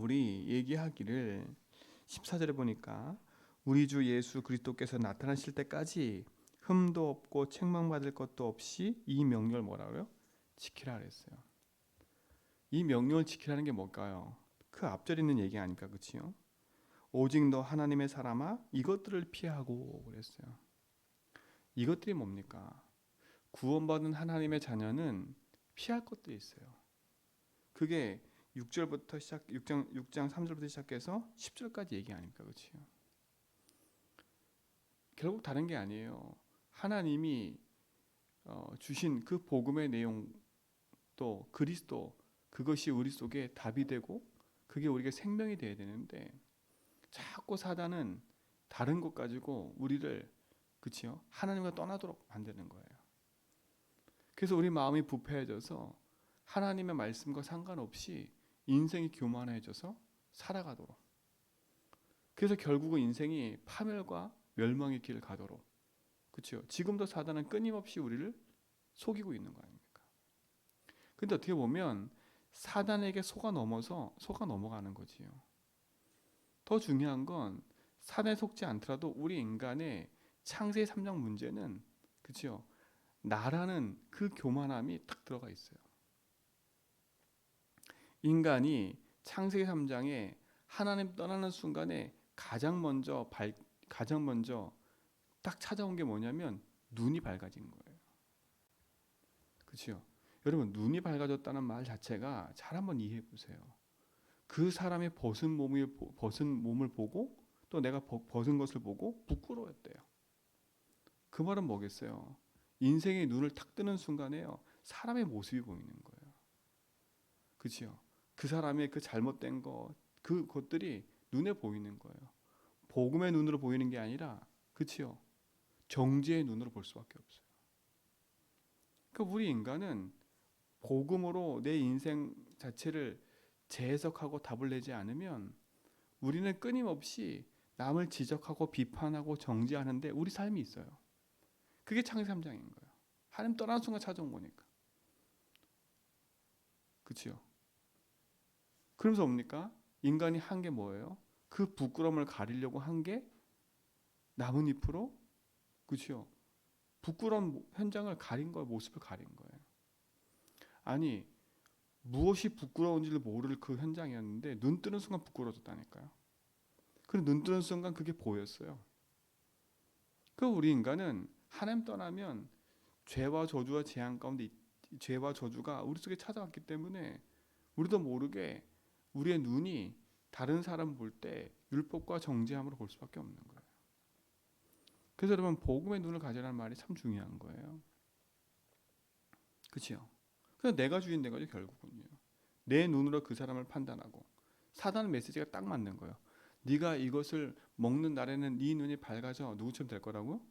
우리 얘기하기를 14절에 보니까 우리 주 예수 그리스도께서 나타나실 때까지 흠도 없고 책망받을 것도 없이 이 명령을 뭐라고요? 지키라 그랬어요. 이 명령을 지키라는 게 뭘까요? 그 앞절에 있는 얘기 아닐까, 그치요? 오직 너 하나님의 사람아 이것들을 피하고 그랬어요. 이것들이 뭡니까? 구원받은 하나님의 자녀는 피할 것들이 있어요. 그게 6절부터 6장 3절부터 시작해서 10절까지 얘기 아닙니까? 그치요? 결국 다른 게 아니에요. 하나님이 주신 그 복음의 내용 또 그리스도 그것이 우리 속에 답이 되고 그게 우리가 생명이 되어야 되는데 자꾸 사단은 다른 것 가지고 우리를 그치요? 하나님과 떠나도록 만드는 거예요. 그래서 우리 마음이 부패해져서 하나님의 말씀과 상관없이 인생이 교만해져서 살아가도록 그래서 결국은 인생이 파멸과 멸망의 길을 가도록 그렇죠. 지금도 사단은 끊임없이 우리를 속이고 있는 거 아닙니까? 근데 어떻게 보면 사단에게 속아 넘어가는 거지요. 더 중요한 건 사단에 속지 않더라도 우리 인간의 창세 3장 문제는 그렇죠. 나라는 그 교만함이 딱 들어가 있어요. 인간이 창세기 3장에 하나님 떠나는 순간에 가장 먼저 딱 찾아온 게 뭐냐면 눈이 밝아진 거예요. 그렇죠? 여러분 눈이 밝아졌다는 말 자체가 잘 한번 이해해 보세요. 그 사람의 벗은 몸을 보고 또 내가 벗은 것을 보고 부끄러웠대요. 그 말은 뭐겠어요? 인생의 눈을 탁 뜨는 순간에요. 사람의 모습이 보이는 거예요. 그렇죠? 그 사람의 그 잘못된 그것들이 눈에 보이는 거예요. 복음의 눈으로 보이는 게 아니라 그렇죠? 정죄의 눈으로 볼 수밖에 없어요. 그러니까 우리 인간은 복음으로 내 인생 자체를 재해석하고 답을 내지 않으면 우리는 끊임없이 남을 지적하고 비판하고 정죄하는데 우리 삶이 있어요. 그게 창세기 3장인 거예요. 하나님 떠나는 순간 찾아온 거니까. 그렇죠? 그러면서 뭡니까? 인간이 한 게 뭐예요? 그 부끄러움을 가리려고 한 게 나뭇잎으로 그렇죠? 부끄러운 현장을 가린 거예요. 모습을 가린 거예요. 아니 무엇이 부끄러운지를 모를 그 현장이었는데 눈 뜨는 순간 부끄러워졌다니까요. 그리고 눈 뜨는 순간 그게 보였어요. 그 우리 인간은 하나님 떠나면 죄와 저주와 재앙 가운데 죄와 저주가 우리 속에 찾아왔기 때문에 우리도 모르게 우리의 눈이 다른 사람 볼 때 율법과 정죄함으로 볼 수밖에 없는 거예요. 그래서 여러분 복음의 눈을 가지라는 말이 참 중요한 거예요. 그렇죠? 그래서 내가 주인 된 거죠 결국은요. 내 눈으로 그 사람을 판단하고 사단의 메시지가 딱 맞는 거예요. 네가 이것을 먹는 날에는 네 눈이 밝아져 누구처럼 될 거라고?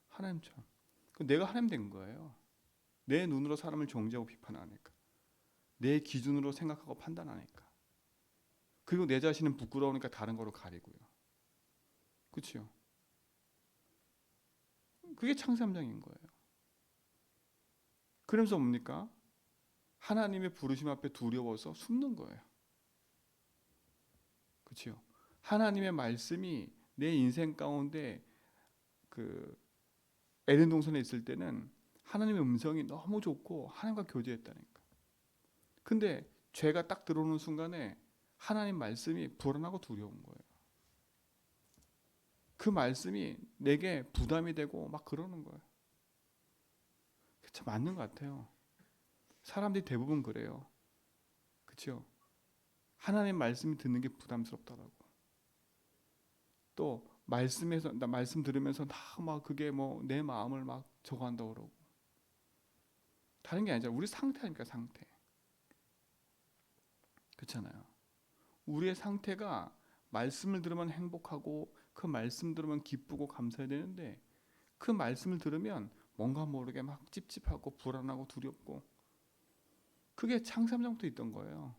하나님처럼. 내가 하나님 된 거예요. 내 눈으로 사람을 정죄하고 비판하니까. 내 기준으로 생각하고 판단하니까. 그리고 내 자신은 부끄러우니까 다른 거로 가리고요. 그렇죠? 그게 창세3장인 거예요. 그러면서 뭡니까? 하나님의 부르심 앞에 두려워서 숨는 거예요. 그렇죠? 하나님의 말씀이 내 인생 가운데 그 에덴 동산에 있을 때는 하나님의 음성이 너무 좋고 하나님과 교제했다니까. 근데 죄가 딱 들어오는 순간에 하나님 말씀이 불안하고 두려운 거예요. 그 말씀이 내게 부담이 되고 막 그러는 거예요. 참 맞는 것 같아요. 사람들이 대부분 그래요. 그렇죠? 하나님 말씀이 듣는 게 부담스럽다라고. 또 나 말씀 들으면서 막 그게 뭐 내 마음을 막 저거한다고 그러고. 다른 게 아니잖아요. 우리 상태 아닙니까 상태. 그렇잖아요. 우리의 상태가 말씀을 들으면 행복하고 그 말씀 들으면 기쁘고 감사해야 되는데 그 말씀을 들으면 뭔가 모르게 막 찝찝하고 불안하고 두렵고 그게 창세기 3장부터 있던 거예요.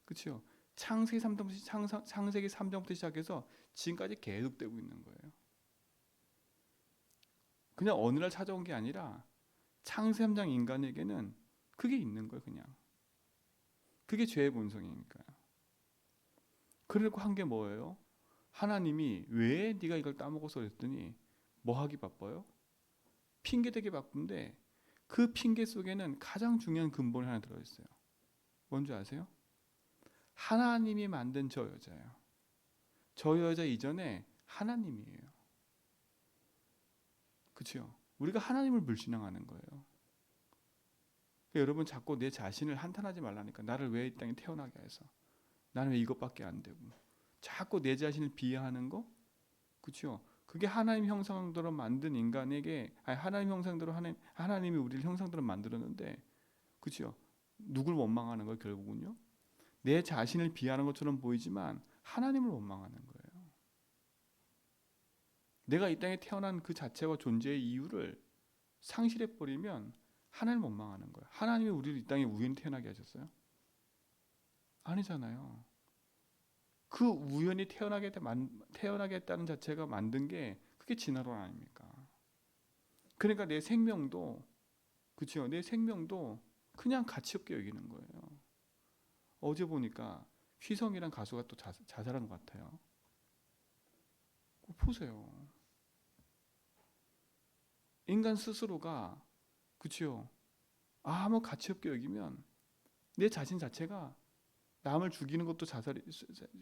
그렇죠? 창세기 3장부터 시작해서 지금까지 계속되고 있는 거예요. 그냥 어느 날 찾아온 게 아니라 창세기 3장 인간에게는 그게 있는 거예요. 그냥 그게 죄의 본성이니까요. 그러고 한 게 뭐예요? 하나님이 왜 네가 이걸 따먹어서 그랬더니 뭐 하기 바빠요? 핑계대기 바쁜데 그 핑계 속에는 가장 중요한 근본이 하나 들어있어요. 뭔지 아세요? 하나님이 만든 저 여자예요. 저 여자 이전에 하나님이에요. 그렇죠? 우리가 하나님을 불신앙하는 거예요. 그러니까 여러분 자꾸 내 자신을 한탄하지 말라니까. 나를 왜 이 땅에 태어나게 해서 나는 왜 이것밖에 안 되고 자꾸 내 자신을 비하하는 거, 그렇죠? 그게 하나님 형상대로 만든 인간에게 하나님 형상대로 하나님이 우리를 형상대로 만들었는데, 그렇죠? 누굴 원망하는 거예요? 결국은요. 내 자신을 비하하는 것처럼 보이지만 하나님을 원망하는 거예요. 내가 이 땅에 태어난 그 자체와 존재의 이유를 상실해 버리면 하나님 원망하는 거예요. 하나님이 우리를 이 땅에 우연히 태어나게 하셨어요? 아니잖아요. 그 우연히 태어나게 했다는 자체가 만든 게 그게 진화론 아닙니까? 그러니까 내 생명도, 그렇죠? 내 생명도 그냥 가치 없게 여기는 거예요. 어제 보니까 휘성이란 가수가 또 자살한 것 같아요. 보세요. 인간 스스로가, 그렇죠? 아무 가치 없게 여기면 내 자신 자체가 남을 죽이는 것도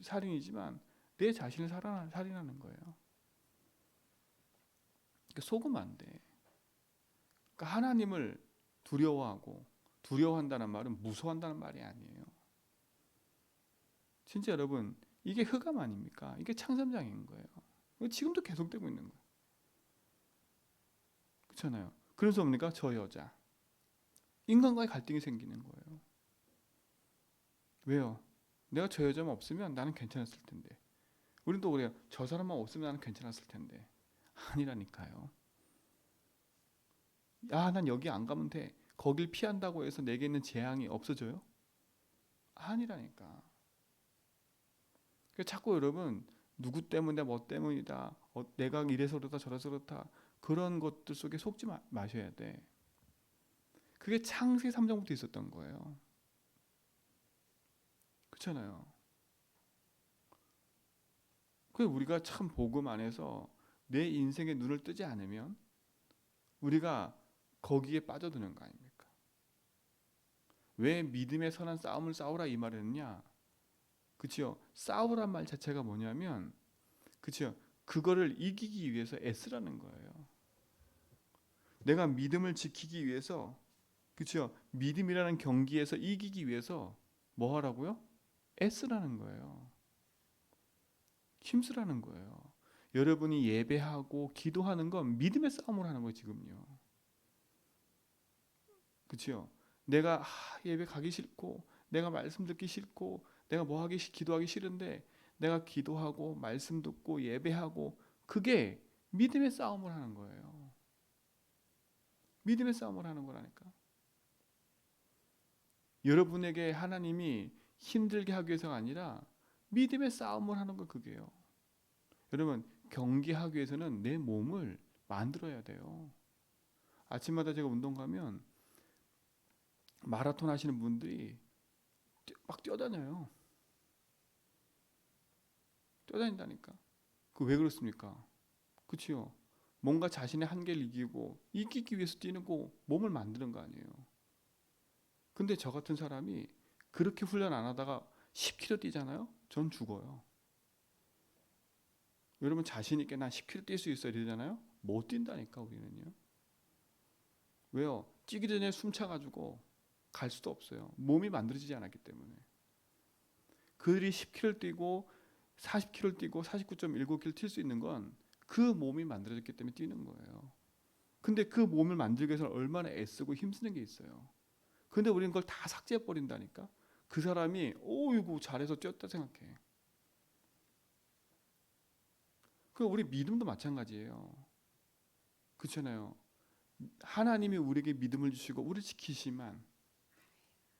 살인이지만 내 자신을 살인하는 거예요. 그러니까 속으면 안 돼. 그러니까 하나님을 두려워한다는 말은 무서워한다는 말이 아니에요. 진짜 여러분, 이게 흑암 아닙니까? 이게 창삼장인 거예요. 지금도 계속되고 있는 거예요. 그렇잖아요. 그래서 뭡니까? 저 여자. 인간과의 갈등이 생기는 거예요. 왜요? 내가 저 여자만 없으면 나는 괜찮았을 텐데. 우린 또 그래요. 저 사람만 없으면 나는 괜찮았을 텐데. 아니라니까요. 난 여기 안 가면 돼. 거길 피한다고 해서 내게 있는 재앙이 없어져요? 아니라니까. 그러니까 자꾸 여러분 누구 때문에 뭐 때문이다. 내가 이래서 그렇다 저래서 그렇다. 그런 것들 속에 속지 마셔야 돼. 그게 창세기 3장부터 있었던 거예요. 그렇잖아요. 그래서 우리가 참 복음 안에서 내 인생에 눈을 뜨지 않으면 우리가 거기에 빠져드는 거 아닙니까? 왜 믿음의 선한 싸움을 싸우라 이 말을 했냐? 그치요? 싸우란 말 자체가 뭐냐면, 그치요? 그거를 이기기 위해서 애쓰라는 거예요. 내가 믿음을 지키기 위해서, 그치요? 믿음이라는 경기에서 이기기 위해서 뭐 하라고요? 애쓰라는 거예요. 힘쓰라는 거예요. 여러분이 예배하고 기도하는 건 믿음의 싸움을 하는 거예요, 지금요. 그치요? 내가 예배 가기 싫고, 내가 말씀 듣기 싫고, 내가 기도하기 싫은데, 내가 기도하고 말씀 듣고 예배하고, 그게 믿음의 싸움을 하는 거예요. 믿음의 싸움을 하는 거라니까. 여러분에게 하나님이 힘들게 하기 위해서가 아니라 믿음의 싸움을 하는 거, 그게요. 여러분, 경기하기 위해서는 내 몸을 만들어야 돼요. 아침마다 제가 운동 가면 마라톤 하시는 분들이 막 뛰어다녀요. 뛰어다닌다니까. 그 왜 그렇습니까? 그치요? 뭔가 자신의 한계를 이기기 위해서 뛰는 거, 몸을 만드는 거 아니에요. 근데 저 같은 사람이 그렇게 훈련 안 하다가 10km 뛰잖아요? 전 죽어요. 여러분 자신 있게 난 10km 뛸 수 있어요 이러잖아요? 못 뛴다니까 우리는요. 왜요? 뛰기 전에 숨 차가지고 갈 수도 없어요. 몸이 만들어지지 않았기 때문에. 그들이 10km 뛰고 40km 뛰고 49.19km 뛸 수 있는 건 그 몸이 만들어졌기 때문에 뛰는 거예요. 근데 그 몸을 만들기 위해서 얼마나 애쓰고 힘쓰는 게 있어요. 근데 우리는 그걸 다 삭제해 버린다니까. 그 사람이 이거 잘해서 뛰었다 생각해. 그 우리 믿음도 마찬가지예요. 그렇잖아요. 하나님이 우리에게 믿음을 주시고 우리 지키시만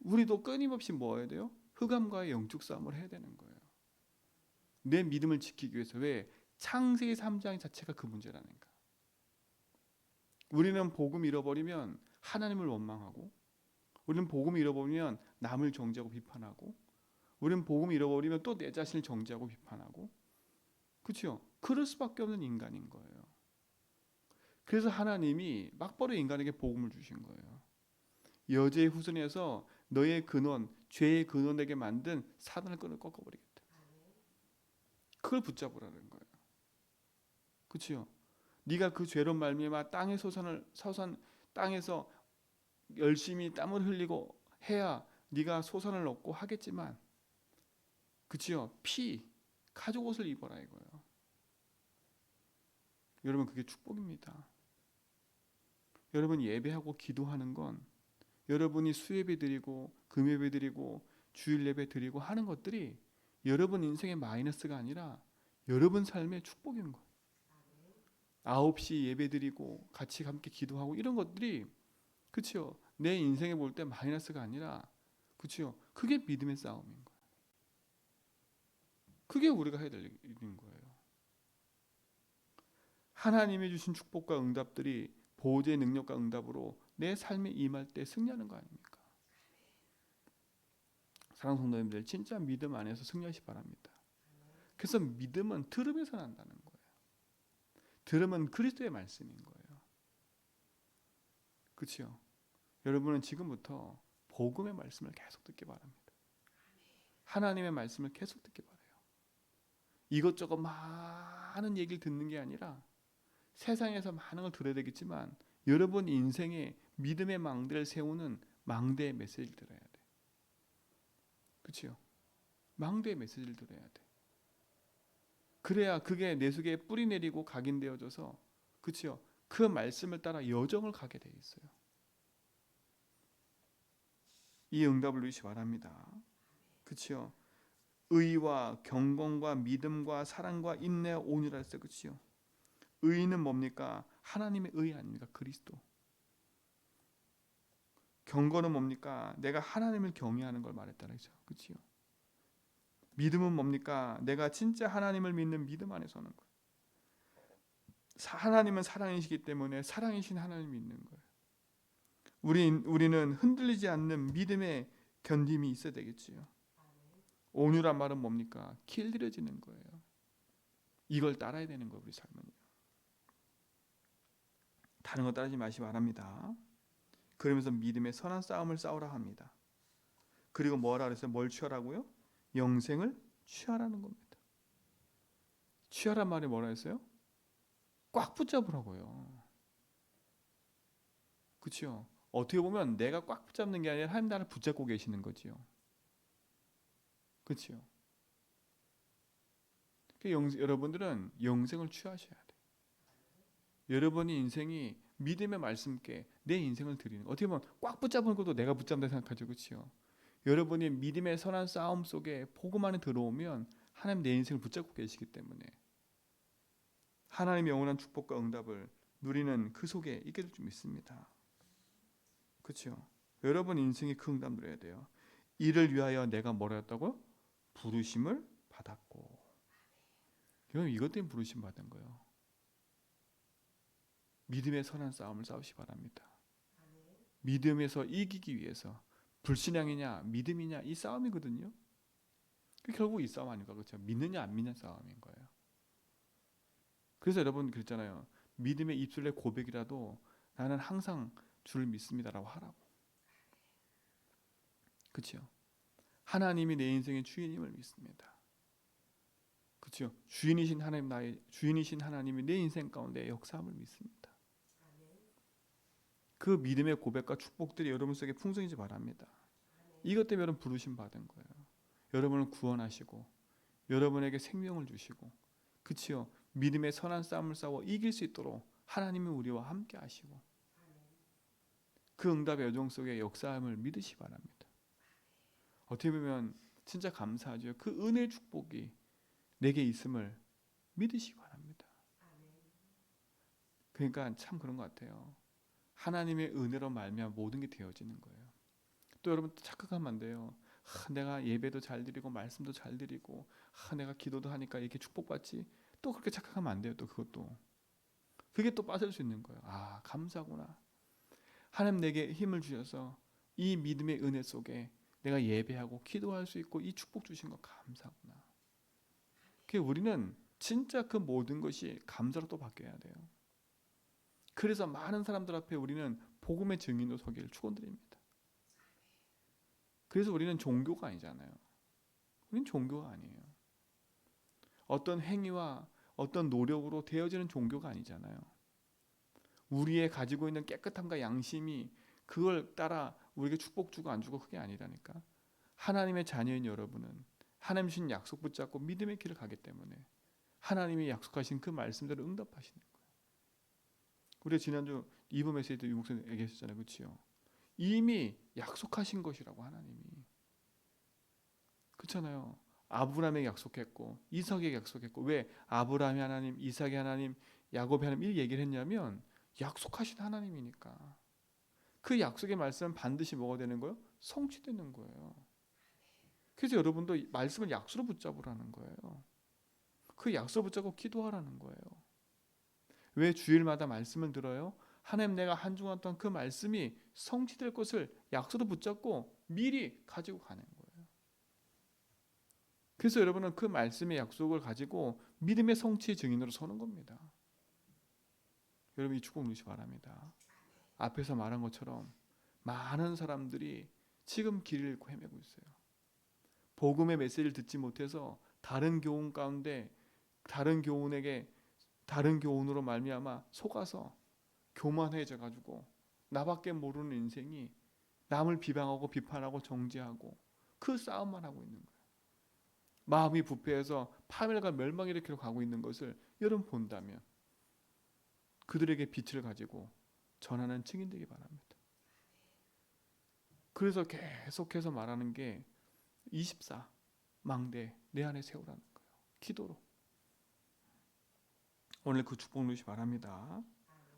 우리도 끊임없이 뭐 해야 돼요? 흑암과의 영적 싸움을 해야 되는 거예요. 내 믿음을 지키기 위해서. 왜? 창세기 3장 자체가 그 문제라니까. 우리는 복음 잃어버리면 하나님을 원망하고, 우리는 복음 잃어버리면 남을 정죄하고 비판하고, 우리는 복음을 잃어버리면 또 내 자신을 정죄하고 비판하고, 그렇죠? 그럴 수밖에 없는 인간인 거예요. 그래서 하나님이 막바로 인간에게 복음을 주신 거예요. 여자의 후손에서 너의 근원, 죄의 근원되게 만든 사단을 끈을 꺾어버리겠다. 그걸 붙잡으라는 거예요. 그렇죠? 네가 그 죄로 말미암아 땅의 땅에서 열심히 땀을 흘리고 해야 네가 소산을 얻고 하겠지만, 그치요? 가죽 옷을 입어라 이거예요. 여러분, 그게 축복입니다. 여러분, 예배하고 기도하는 건, 여러분이 수예배 드리고 금예배 드리고 주일 예배 드리고 하는 것들이 여러분 인생의 마이너스가 아니라 여러분 삶의 축복인 거예요. 9시 예배 드리고 같이 함께 기도하고 이런 것들이, 그렇죠? 내 인생에 볼 때 마이너스가 아니라, 그렇죠? 그게 믿음의 싸움인 거예요. 그게 우리가 해야 될 일인 거예요. 하나님이 주신 축복과 응답들이 보호자의 능력과 응답으로 내 삶에 임할 때 승리하는 거 아닙니까? 사랑하는 성도님들, 진짜 믿음 안에서 승리하시기 바랍니다. 그래서 믿음은 들음에서 난다는 거예요. 들음은 그리스도의 말씀인 거예요. 그렇죠? 여러분은 지금부터 복음의 말씀을 계속 듣기 바랍니다. 하나님의 말씀을 계속 듣기 바라요. 이것저것 많은 얘기를 듣는 게 아니라 세상에서 많은 걸 들어야 되겠지만 여러분 인생에 믿음의 망대를 세우는 망대의 메시지를 들어야 돼. 그렇죠? 망대의 메시지를 들어야 돼. 그래야 그게 내 속에 뿌리 내리고 각인되어져서, 그렇죠? 그 말씀을 따라 여정을 가게 돼 있어요. 이 응답을 누리시 바랍니다. 그렇죠? 의와 경건과 믿음과 사랑과 인내와 온유라 했어요. 그렇죠? 의는 뭡니까? 하나님의 의 아닙니까? 그리스도. 경건은 뭡니까? 내가 하나님을 경외하는 걸 말했다는 거죠. 그렇죠? 믿음은 뭡니까? 내가 진짜 하나님을 믿는 믿음 안에 서는 거예요. 하나님은 사랑이시기 때문에 사랑이신 하나님을 믿는 거예요. 우리는 흔들리지 않는 믿음의 견딤이 있어야 되겠지요. 온유란 말은 뭡니까? 길들여지는 거예요. 이걸 따라야 되는 거예요. 우리 삶은요. 다른 거 따르지 마시기 바랍니다. 그러면서 믿음의 선한 싸움을 싸우라 합니다. 그리고 뭐라 그랬어요? 뭘 취하라고요? 영생을 취하라는 겁니다. 취하란 말이 뭐라 했어요? 꽉 붙잡으라고요. 그렇죠? 어떻게 보면 내가 꽉 붙잡는 게 아니라 하나님 나를 붙잡고 계시는 거지요. 그렇죠? 여러분들은 영생을 취하셔야 돼요. 여러분의 인생이 믿음의 말씀께 내 인생을 드리는, 어떻게 보면 꽉 붙잡은 것도 내가 붙잡는다 생각하죠. 그렇죠? 여러분이 믿음의 선한 싸움 속에 복음 안에 들어오면 하나님 내 인생을 붙잡고 계시기 때문에 하나님의 영원한 축복과 응답을 누리는 그 속에 있게 될 줄 믿습니다. 그렇죠? 여러분 인생이 그 응답 누려야 돼요. 이를 위하여 내가 뭐라 했다고요? 부르심을 받았고. 여러분 이것 때문에 부르심 받은 거예요. 믿음의 선한 싸움을 싸우시 바랍니다. 믿음에서 이기기 위해서 불신앙이냐 믿음이냐 이 싸움이거든요. 결국 이 싸움 아닌가, 그렇죠? 믿느냐 안 믿는 싸움인 거예요. 그래서 여러분 그랬잖아요. 믿음의 입술의 고백이라도 나는 항상 주를 믿습니다라고 하라고. 그렇죠? 하나님이 내 인생의 주인임을 믿습니다. 그렇죠? 주인이신 하나님이 내 인생 가운데 역사함을 믿습니다. 그 믿음의 고백과 축복들이 여러분 속에 풍성이지 바랍니다. 이것 때문에 여러분 부르심 받은 거예요. 여러분을 구원하시고 여러분에게 생명을 주시고, 그치요? 믿음의 선한 싸움을 싸워 이길 수 있도록 하나님이 우리와 함께 하시고 그 응답의 여정 속에 역사함을 믿으시 바랍니다. 어떻게 보면 진짜 감사하죠. 그 은혜의 축복이 내게 있음을 믿으시기 바랍니다. 그러니까 참 그런 것 같아요. 하나님의 은혜로 말미암아 모든 게 되어지는 거예요. 또 여러분 착각하면 안 돼요. 내가 예배도 잘 드리고 말씀도 잘 드리고 내가 기도도 하니까 이렇게 축복받지, 또 그렇게 착각하면 안 돼요. 또 그것도 그게 또 빠질 수 있는 거예요. 감사구나. 하나님 내게 힘을 주셔서 이 믿음의 은혜 속에 내가 예배하고 기도할 수 있고 이 축복 주신 거 감사구나. 그 우리는 진짜 그 모든 것이 감사로 또 바뀌어야 돼요. 그래서 많은 사람들 앞에 우리는 복음의 증인으로 서기를 축원드립니다. 그래서 우리는 종교가 아니잖아요. 우리는 종교가 아니에요. 어떤 행위와 어떤 노력으로 되어지는 종교가 아니잖아요. 우리의 가지고 있는 깨끗함과 양심이 그걸 따라 우리에게 축복 주고 안 주고 그게 아니라니까. 하나님의 자녀인 여러분은 하나님 주신 약속 붙잡고 믿음의 길을 가기 때문에 하나님이 약속하신 그 말씀대로 응답하시는 거예요. 우리가 지난주 이브 메시지 때 유목사님 얘기하셨잖아요. 그렇죠? 이미 약속하신 것이라고 하나님이. 그렇잖아요. 아브라함에게 약속했고 이삭에게 약속했고 왜 아브라함이 하나님, 이삭이 하나님, 야곱이 하나님 이 얘기를 했냐면 약속하신 하나님이니까. 그 약속의 말씀은 반드시 뭐가 되는 거예요? 성취되는 거예요. 그래서 여러분도 말씀을 약속으로 붙잡으라는 거예요. 그 약속을 붙잡고 기도하라는 거예요. 왜 주일마다 말씀을 들어요? 하나님 내가 한 주간 동안 그 말씀이 성취될 것을 약속으로 붙잡고 미리 가지고 가는 거예요. 그래서 여러분은 그 말씀의 약속을 가지고 믿음의 성취의 증인으로 서는 겁니다. 여러분 이 축복 누리시기 바랍니다. 앞에서 말한 것처럼 많은 사람들이 지금 길을 잃고 헤매고 있어요. 복음의 메시지를 듣지 못해서 다른 교훈 가운데 다른 교훈으로 말미암아 속아서 교만해져 가지고 나밖에 모르는 인생이 남을 비방하고 비판하고 정죄하고 그 싸움만 하고 있는 거예요. 마음이 부패해서 파멸과 멸망 일으키러 가고 있는 것을 여러분 본다면 그들에게 빛을 가지고 전하는 증인 되기 바랍니다. 그래서 계속해서 말하는 게 24 망대 내 안에 세우라는 거예요. 기도로. 오늘 그 축복 누리시기 바랍니다.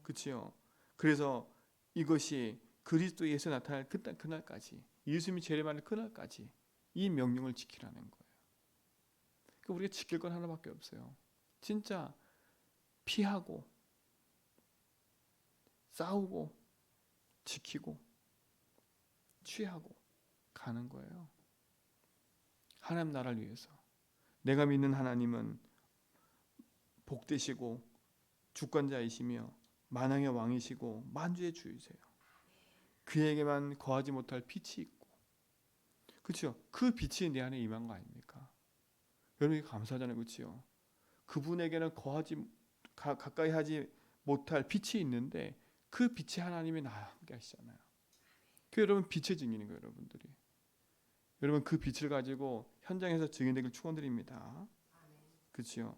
그렇지요? 그래서 이것이 그리스도 예수 나타날 그날까지 예수님이 재림하는 그날까지 이 명령을 지키라는 거예요. 그러니까 우리가 지킬 건 하나밖에 없어요. 진짜 피하고 싸우고 지키고 취하고 가는 거예요. 하나님 나라를 위해서. 내가 믿는 하나님은 복되시고 주권자이시며 만왕의 왕이시고 만주의 주이세요. 그에게만 거하지 못할 빛이 있고, 그렇죠? 그 빛이 내 안에 임한 거 아닙니까? 여러분이 감사하잖아요, 그렇죠? 그분에게는 가까이 하지 못할 빛이 있는데 그 빛이 하나님이 나와 함께 하시잖아요. 그 여러분 빛의 증인인 거예요, 여러분들이. 여러분 그 빛을 가지고 현장에서 증인되길 축원드립니다. 그렇죠?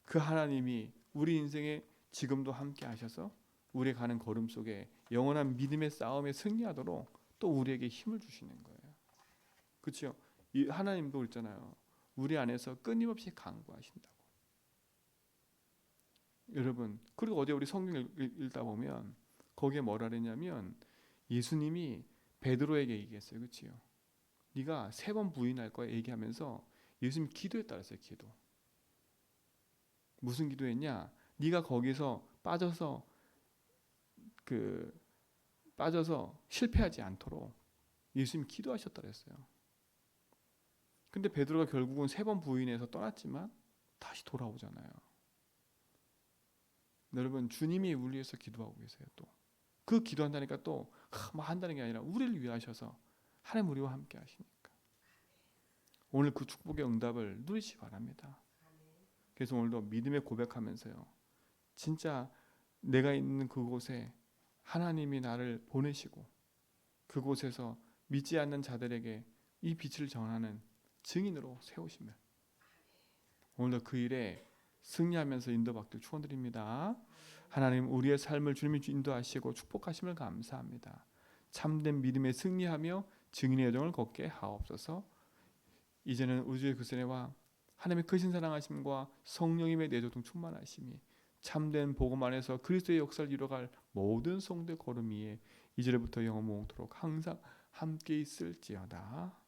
그 하나님이 우리 인생에 지금도 함께 하셔서 우리 가는 걸음 속에 영원한 믿음의 싸움에 승리하도록 또 우리에게 힘을 주시는 거예요. 그렇죠? 이 하나님도 있잖아요. 우리 안에서 끊임없이 강구하신다고. 여러분, 그리고 어제 우리 성경 읽다 보면 거기에 뭐라 그랬냐면 예수님이 베드로에게 얘기했어요. 그렇죠? 네가 3번 부인할 거야 얘기하면서 예수님이 기도했다 그랬어요. 기도. 무슨 기도했냐? 네가 거기서 빠져서 실패하지 않도록 예수님이 기도하셨다 그랬어요. 근데 베드로가 결국은 3번 부인해서 떠났지만 다시 돌아오잖아요. 여러분 주님이 우리 위해서 기도하고 계세요. 또 그 기도한다니까 또 뭐 한다는 게 아니라 우리를 위하셔서 하나님 우리와 함께 하시니까 오늘 그 축복의 응답을 누리시기 바랍니다. 그래서 오늘도 믿음의 고백하면서요. 진짜 내가 있는 그곳에 하나님이 나를 보내시고 그곳에서 믿지 않는 자들에게 이 빛을 전하는 증인으로 세우시면 오늘도 그 일에 승리하면서 인도받길 축원드립니다. 하나님 우리의 삶을 주님이 인도하시고 축복하심을 감사합니다. 참된 믿음에 승리하며 증인의 여정을 걷게 하옵소서. 이제는 우주의 구세와 하나님의 크신 사랑하심과 성령님의 내조동 충만하심이 참된 복음 안에서 그리스도의 역사를 이뤄갈 모든 성도의 걸음 위에 이제부터 영원토록 항상 함께 있을지어다.